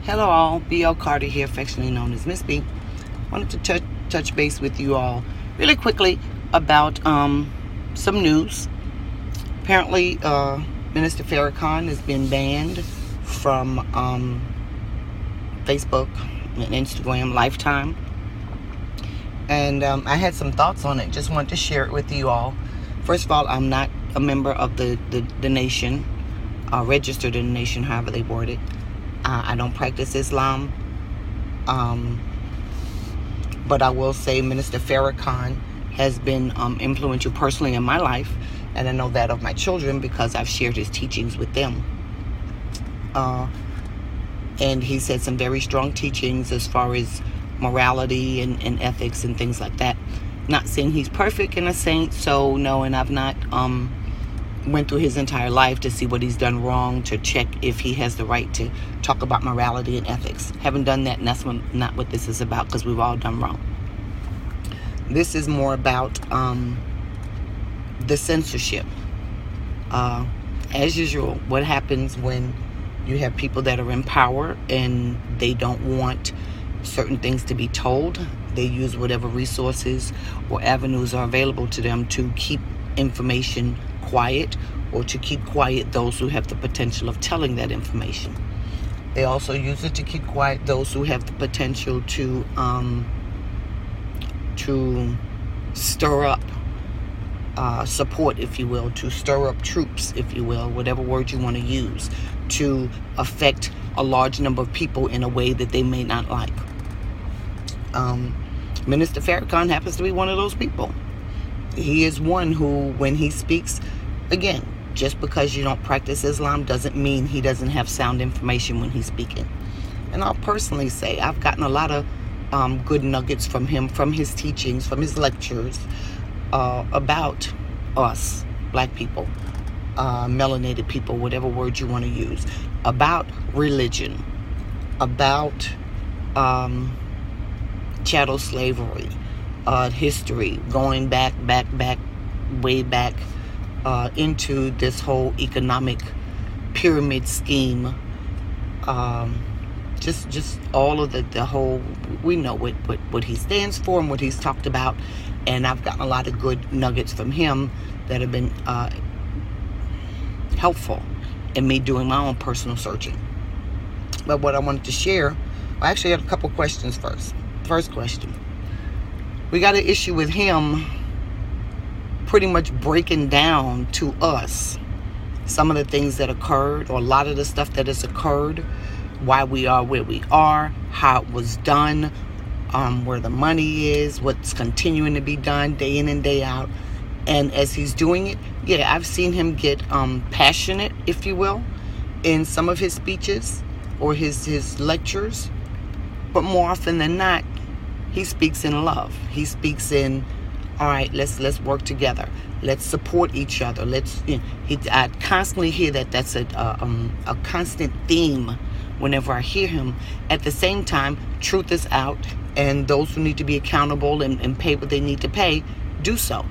Hello all, BL Carter here, affectionately known as Miss B. Wanted to touch base with you all really quickly about some news. Apparently, Minister Farrakhan has been banned from Facebook and Instagram lifetime. And I had some thoughts on it. Just wanted to share it with you all. First of all, I'm not a member of the nation, registered in the nation, however they word it. I don't practice Islam. But I will say Minister Farrakhan has been influential personally in my life. And I know that of my children because I've shared his teachings with them. And he's had some very strong teachings as far as morality and ethics and things like that. Not saying he's perfect and a saint, so no, and I've not went through his entire life to see what he's done wrong, to check if he has the right to talk about morality and ethics. Haven't done that, and that's not what this is about, because we've all done wrong. This is more about the censorship. As usual, what happens when you have people that are in power and they don't want certain things to be told? They use whatever resources or avenues are available to them to keep information quiet, or to keep quiet those who have the potential of telling that information. They also use it to keep quiet those who have the potential to stir up support, if you will, to stir up troops, if you will, whatever word you want to use, to affect a large number of people in a way that they may not like. Minister Farrakhan happens to be one of those people. He is one who, when he speaks, again, just because you don't practice Islam doesn't mean he doesn't have sound information when he's speaking. And I'll personally say I've gotten a lot of good nuggets from him, from his teachings, from his lectures about us, black people, melanated people, whatever word you want to use, about religion, about chattel slavery, history, going way back into this whole economic pyramid scheme. Just all of the whole, we know what he stands for and what he's talked about, and I've gotten a lot of good nuggets from him that have been helpful in me doing my own personal searching. But what I wanted to share, I actually had a couple questions first. First question. We got an issue with him pretty much breaking down to us some of the things that occurred, or a lot of the stuff that has occurred, why we are where we are, how it was done, where the money is, what's continuing to be done day in and day out. And as he's doing it, yeah, I've seen him get passionate, if you will, in some of his speeches or his lectures. But more often than not, he speaks in love. He speaks in, all right, let's work together. Let's support each other. I constantly hear that's a constant theme whenever I hear him. At the same time, truth is out, and those who need to be accountable and pay what they need to pay, do so.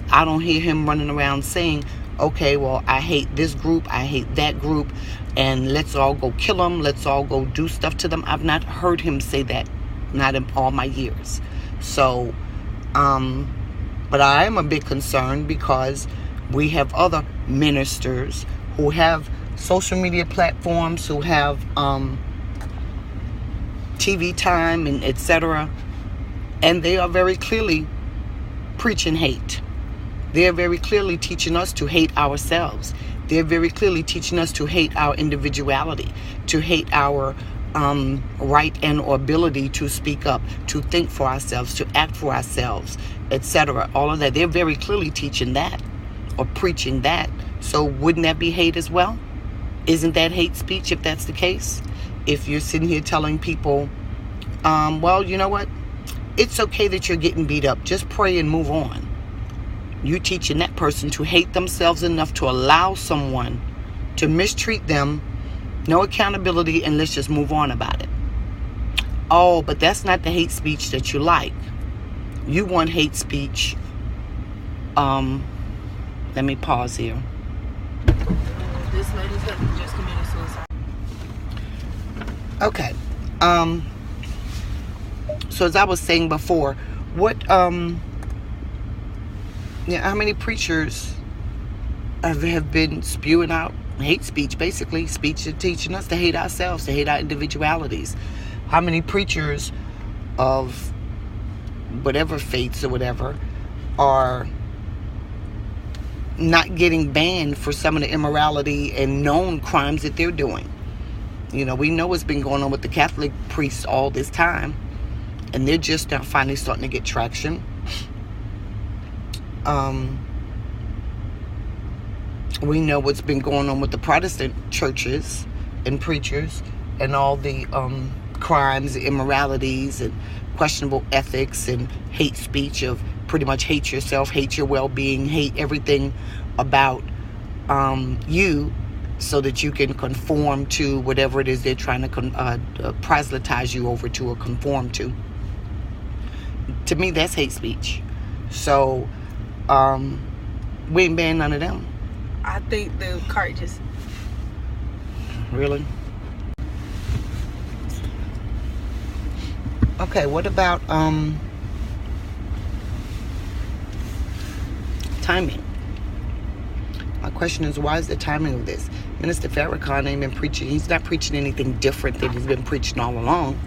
I don't hear him running around saying, okay, well, I hate this group, I hate that group, and let's all go kill them, let's all go do stuff to them. I've not heard him say that, not in all my years. So, but I am a bit concerned because we have other ministers who have social media platforms, who have TV time and etc., and they are very clearly preaching hate. They're very clearly teaching us to hate ourselves. They're very clearly teaching us to hate our individuality, to hate our right and or ability to speak up, to think for ourselves, to act for ourselves, etc. All of that. They're very clearly teaching that or preaching that. So wouldn't that be hate as well? Isn't that hate speech if that's the case? If you're sitting here telling people, well, you know what? It's okay that you're getting beat up. Just pray and move on. You teaching that person to hate themselves enough to allow someone to mistreat them, no accountability, and let's just move on about it. Oh, but that's not the hate speech that you like. You want hate speech. Let me pause here. This lady's just committed suicide. Okay. So as I was saying before, what how many preachers have been spewing out hate speech, basically speech teaching us to hate ourselves, to hate our individualities? How many preachers of whatever faiths or whatever are not getting banned for some of the immorality and known crimes that they're doing? We know what's been going on with the Catholic priests all this time, and they're just now finally starting to get traction. We know what's been going on with the Protestant churches and preachers and all the crimes, immoralities, and questionable ethics and hate speech of pretty much hate yourself, hate your well-being, hate everything about you, so that you can conform to whatever it is they're trying to proselytize you over to or conform to. To me, that's hate speech. So we ain't banned none of them. I think the cart just... Really? Okay, what about timing? My question is, why is the timing of this? Minister Farrakhan ain't been preaching. He's not preaching anything different than he's been preaching all along,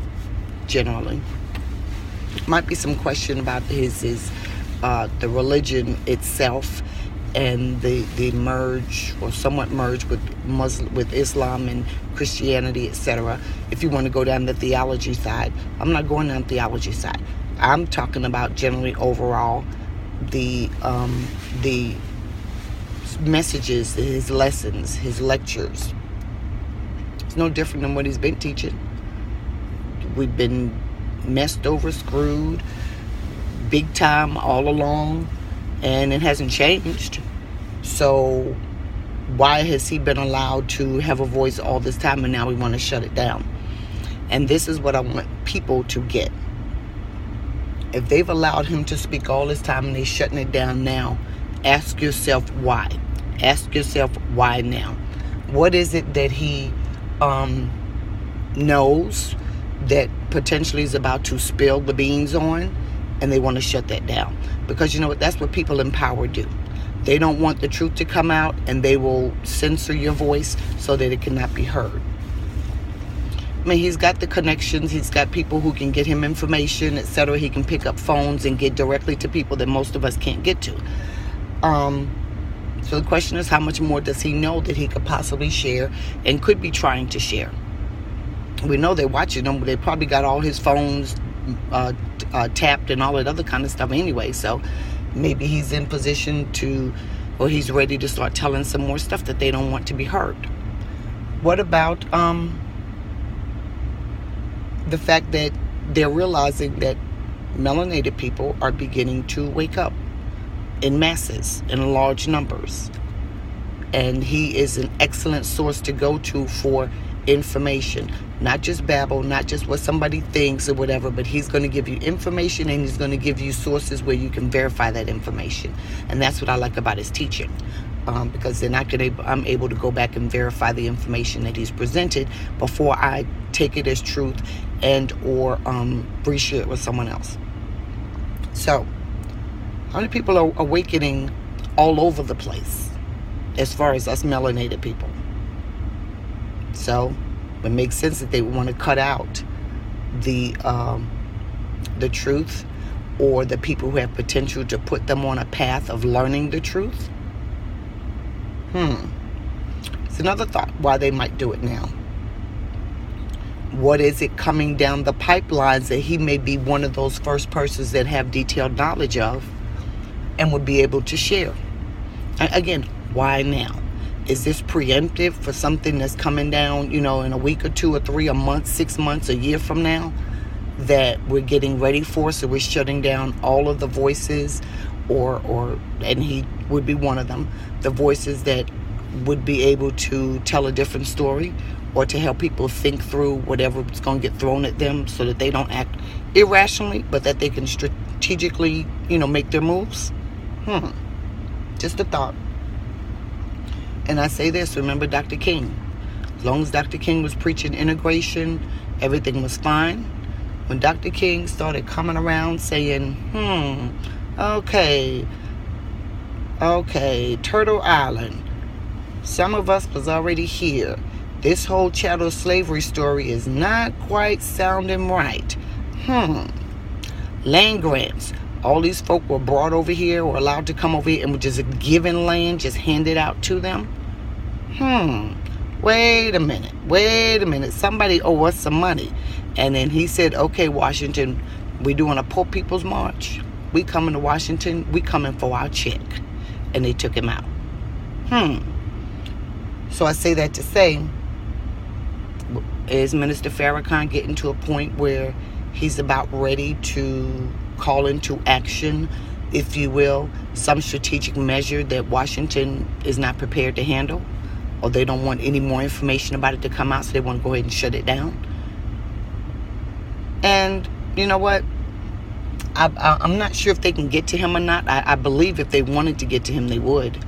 generally. Might be some question about the religion itself and the merge or somewhat merge with Islam and Christianity, etc. If you want to go down the theology side, I'm not going down the theology side. I'm talking about generally overall the messages, his lessons, his lectures. It's no different than what he's been teaching. We've been messed over, screwed, big time all along, and it hasn't changed. So why has he been allowed to have a voice all this time, and now we want to shut it down? And this is what I want people to get. If they've allowed him to speak all this time and they're shutting it down now, ask yourself why. Ask yourself why now. What is it that he knows that potentially is about to spill the beans on, and they want to shut that down? Because you know what? That's what people in power do. They don't want the truth to come out, and they will censor your voice so that it cannot be heard. I mean, he's got the connections. He's got people who can get him information, etc. He can pick up phones and get directly to people that most of us can't get to. So the question is, how much more does he know that he could possibly share and could be trying to share? We know they're watching him, but they probably got all his phones tapped and all that other kind of stuff anyway. So maybe he's in position to, or he's ready to start telling some more stuff that they don't want to be heard. What about the fact that they're realizing that melanated people are beginning to wake up in masses, in large numbers, and he is an excellent source to go to for information, not just babble, not just what somebody thinks or whatever, but he's going to give you information, and he's going to give you sources where you can verify that information. And that's what I like about his teaching, because then I'm able to go back and verify the information that he's presented before I take it as truth and or reshare it with someone else. So how many people are awakening all over the place as far as us melanated people? So it makes sense that they would want to cut out the truth, or the people who have potential to put them on a path of learning the truth. It's another thought why they might do it now. What is it coming down the pipelines that he may be one of those first persons that have detailed knowledge of and would be able to share? Again, why now? Is this preemptive for something that's coming down, in a week or 2 or 3, a month, 6 months, a year from now, that we're getting ready for? So we're shutting down all of the voices, and he would be one of them, the voices that would be able to tell a different story, or to help people think through whatever's going to get thrown at them, so that they don't act irrationally, but that they can strategically, make their moves. Just a thought. And I say this, remember Dr. King. As long as Dr. King was preaching integration, everything was fine. When Dr. King started coming around saying, okay, Turtle Island, some of us was already here. This whole chattel slavery story is not quite sounding right. Land grants. All these folk were brought over here or allowed to come over here and were just given land, just handed out to them. Wait a minute. Somebody owe us some money. And then he said, okay, Washington, we doing a Poor People's March. We coming to Washington. We coming for our check. And they took him out. So I say that to say, is Minister Farrakhan getting to a point where he's about ready to call into action, if you will, some strategic measure that Washington is not prepared to handle, or they don't want any more information about it to come out, so they want to go ahead and shut it down? And you know what? I'm not sure if they can get to him or not. I believe if they wanted to get to him, they would.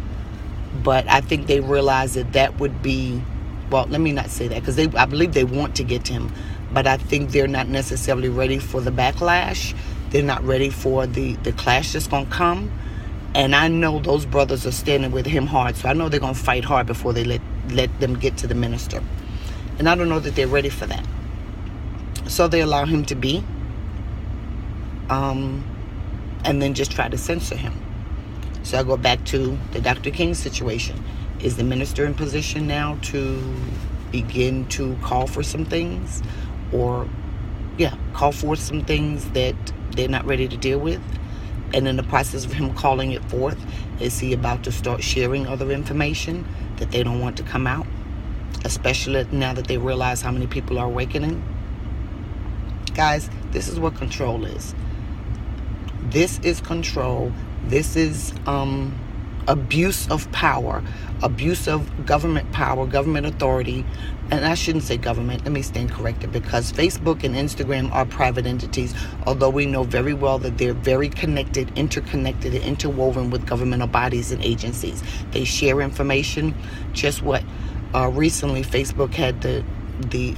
But I think they realize that would be, well, let me not say that, because I believe they want to get to him, but I think they're not necessarily ready for the backlash. They're not ready for the clash that's going to come. And I know those brothers are standing with him hard, so I know they're going to fight hard before they let them get to the minister. And I don't know that they're ready for that. So they allow him to be, and then just try to censor him. So I go back to the Dr. King situation. Is the minister in position now to begin to call for some things? Or, call for some things that they're not ready to deal with? And in the process of him calling it forth, is he about to start sharing other information that they don't want to come out? Especially now that they realize how many people are awakening. Guys, this is what control is. This is control. This is abuse of power, abuse of government power, government authority. And I shouldn't say government, let me stand corrected, because Facebook and Instagram are private entities, although we know very well that they're very connected, interconnected, and interwoven with governmental bodies and agencies. They share information. Just what recently Facebook had the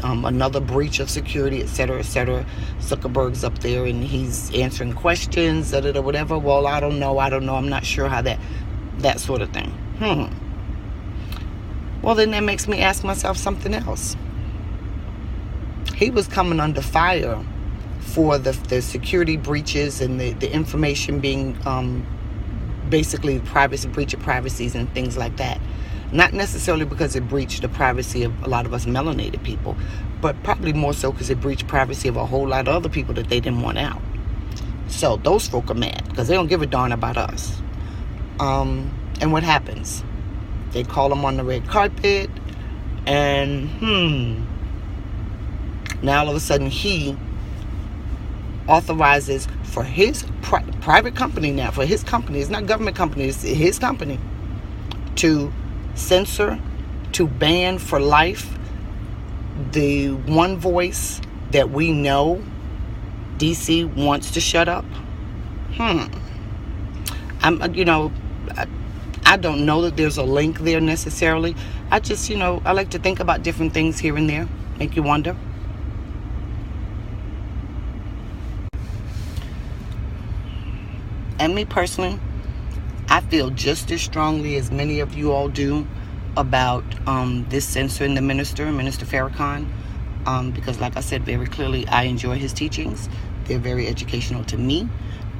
another breach of security, etc., etc. Zuckerberg's up there and he's answering questions, whatever. Well, I don't know. I'm not sure how that sort of thing. Well, then that makes me ask myself something else. He was coming under fire for the security breaches and the information being basically breach of privacies and things like that. Not necessarily because it breached the privacy of a lot of us melanated people, but probably more so because it breached privacy of a whole lot of other people that they didn't want out. So those folk are mad because they don't give a darn about us. And what happens? They call him on the red carpet, and now all of a sudden he authorizes for his private company now, for his company, it's not government company, it's his company, to censor, to ban for life the one voice that we know DC wants to shut up. I don't know that there's a link there necessarily. I just, I like to think about different things here and there, make you wonder. And me personally, I feel just as strongly as many of you all do about this censoring the Minister Farrakhan, because like I said very clearly, I enjoy his teachings. They're very educational to me.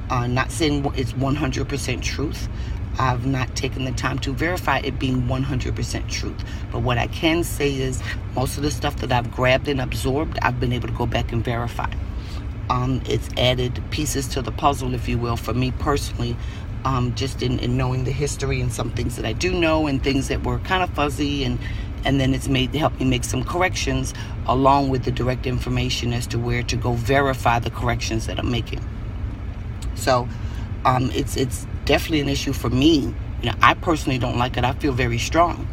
Not saying it's 100% truth. I've not taken the time to verify it being 100% truth. But what I can say is most of the stuff that I've grabbed and absorbed, I've been able to go back and verify. It's added pieces to the puzzle, if you will, for me personally, just in knowing the history and some things that I do know and things that were kind of fuzzy, and then it's helped me make some corrections along with the direct information as to where to go verify the corrections that I'm making. So it's definitely an issue for me. I personally don't like it. I feel very strong.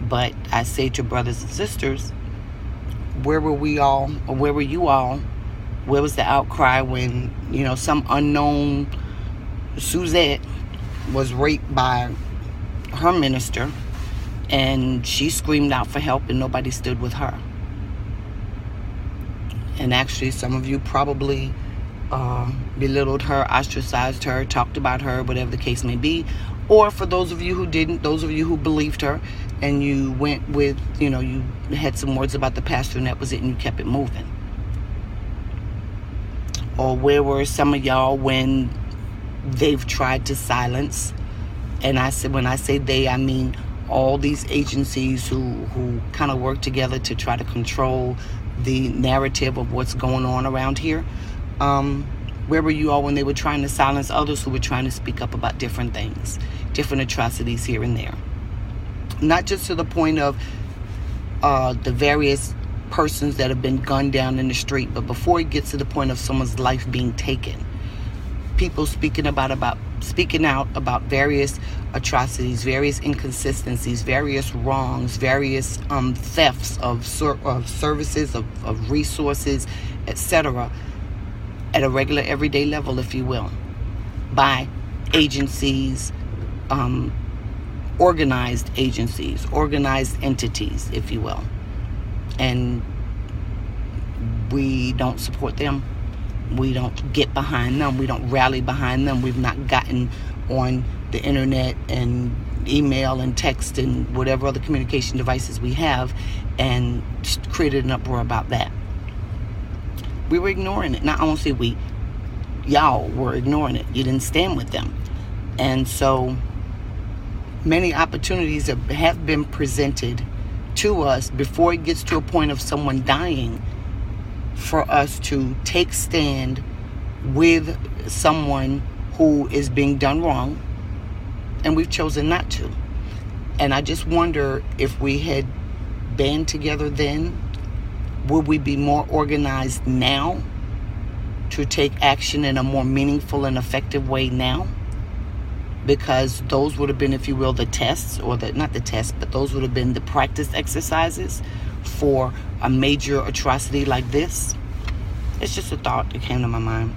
But I say to brothers and sisters, where were we all, or where were you all? Where was the outcry when, some unknown Suzette was raped by her minister, And she screamed out for help and nobody stood with her. And actually, some of you probably belittled her, ostracized her, talked about her, whatever the case may be. Or for those of you who didn't, those of you who believed her, and you went with, you had some words about the pastor and that was it, and you kept it moving. Or where were some of y'all when they've tried to silence? And when I say they, I mean all these agencies who kind of work together to try to control the narrative of what's going on around here. Where were you all when they were trying to silence others who were trying to speak up about different things, different atrocities here and there? Not just to the point of the various persons that have been gunned down in the street, but before it gets to the point of someone's life being taken. People speaking out about various atrocities, various inconsistencies, various wrongs, various thefts of services, of resources, etc., at a regular everyday level, if you will, by agencies, organized agencies, organized entities, if you will. And we don't support them. We don't get behind them. We don't rally behind them. We've not gotten on the internet and email and text and whatever other communication devices we have and created an uproar about that. We were ignoring it. Now, I won't say we. Y'all were ignoring it. You didn't stand with them. And so many opportunities have been presented to us before it gets to a point of someone dying for us to take stand with someone who is being done wrong, and we've chosen not to. And I just wonder, if we had band together then, would we be more organized now to take action in a more meaningful and effective way now? Because those would have been, if you will, the tests, or not the tests, but those would have been the practice exercises for a major atrocity like this. It's just a thought that came to my mind.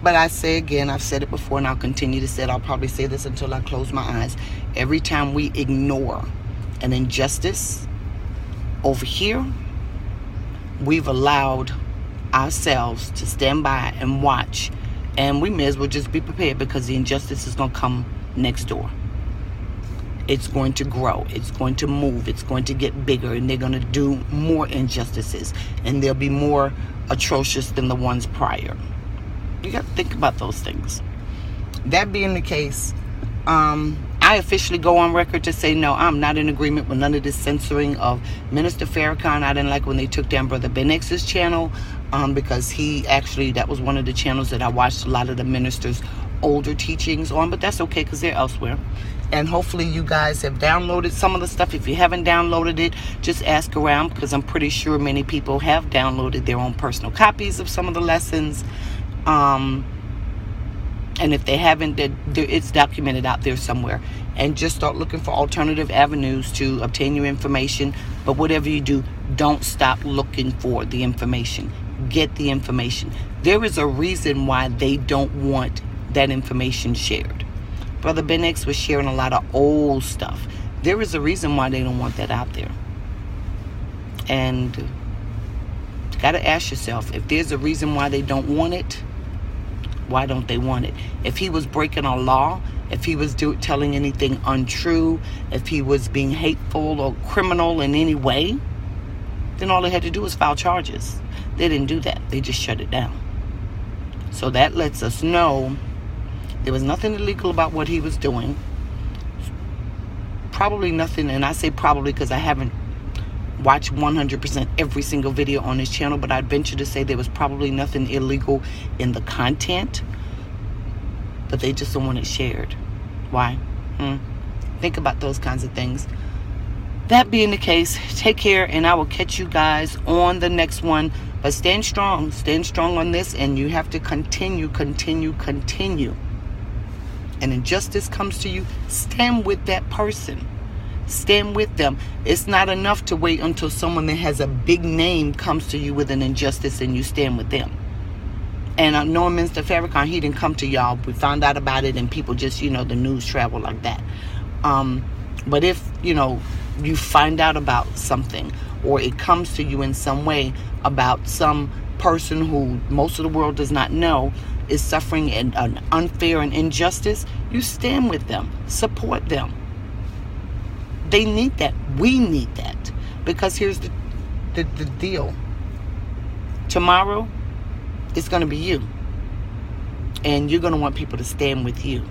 But I say again, I've said it before and I'll continue to say it. I'll probably say this until I close my eyes. Every time we ignore an injustice over here, we've allowed ourselves to stand by and watch. And we may as well just be prepared, because the injustice is going to come next door. It's going to grow. It's going to move. It's going to get bigger. And they're going to do more injustices. And they'll be more atrocious than the ones prior. You got to think about those things. That being the case, I officially go on record to say, no, I'm not in agreement with none of this censoring of Minister Farrakhan. I didn't like when they took down Brother Ben X's channel, because that was one of the channels that I watched a lot of the ministers' older teachings on. But that's okay, because they're elsewhere. And hopefully you guys have downloaded some of the stuff. If you haven't downloaded it, just ask around, because I'm pretty sure many people have downloaded their own personal copies of some of the lessons. And if they haven't, it's documented out there somewhere. And just start looking for alternative avenues to obtain your information. But whatever you do, don't stop looking for the information. Get the information. There is a reason why they don't want that information shared. Brother Ben X was sharing a lot of old stuff. There is a reason why they don't want that out there. And you got to ask yourself, if there's a reason why they don't want it, why don't they want it? If he was breaking a law, if he was telling anything untrue, if he was being hateful or criminal in any way, then all they had to do was file charges. They didn't do that. They just shut it down. So that lets us know there was nothing illegal about what he was doing. Probably nothing, and I say probably because I haven't watched 100% every single video on his channel, but I'd venture to say there was probably nothing illegal in the content, but they just don't want it shared. Why? Think about those kinds of things. That being the case, take care, and I will catch you guys on the next one. But stand strong on this, and you have to continue. And injustice comes to you, stand with that person. Stand with them. It's not enough to wait until someone that has a big name comes to you with an injustice and you stand with them. And I know Minister Farrakhan, he didn't come to y'all. We found out about it and people just, the news travel like that. But if, you find out about something, or it comes to you in some way about some person who most of the world does not know is suffering an unfair and injustice, you stand with them, support them. They need that. We need that. Because here's the deal. Tomorrow, it's going to be you. And you're going to want people to stand with you.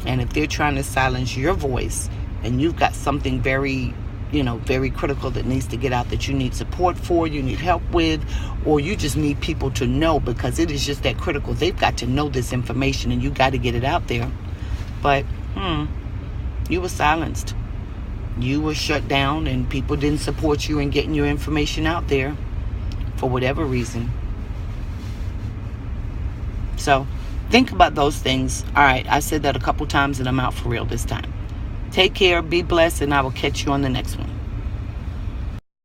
And if they're trying to silence your voice, and you've got something very, very critical that needs to get out, that you need support for, you need help with, or you just need people to know because it is just that critical. They've got to know this information, and you got to get it out there. But, you were silenced. You were shut down, and people didn't support you in getting your information out there for whatever reason. So, think about those things. All right, I said that a couple times, and I'm out for real this time. Take care, be blessed, and I will catch you on the next one.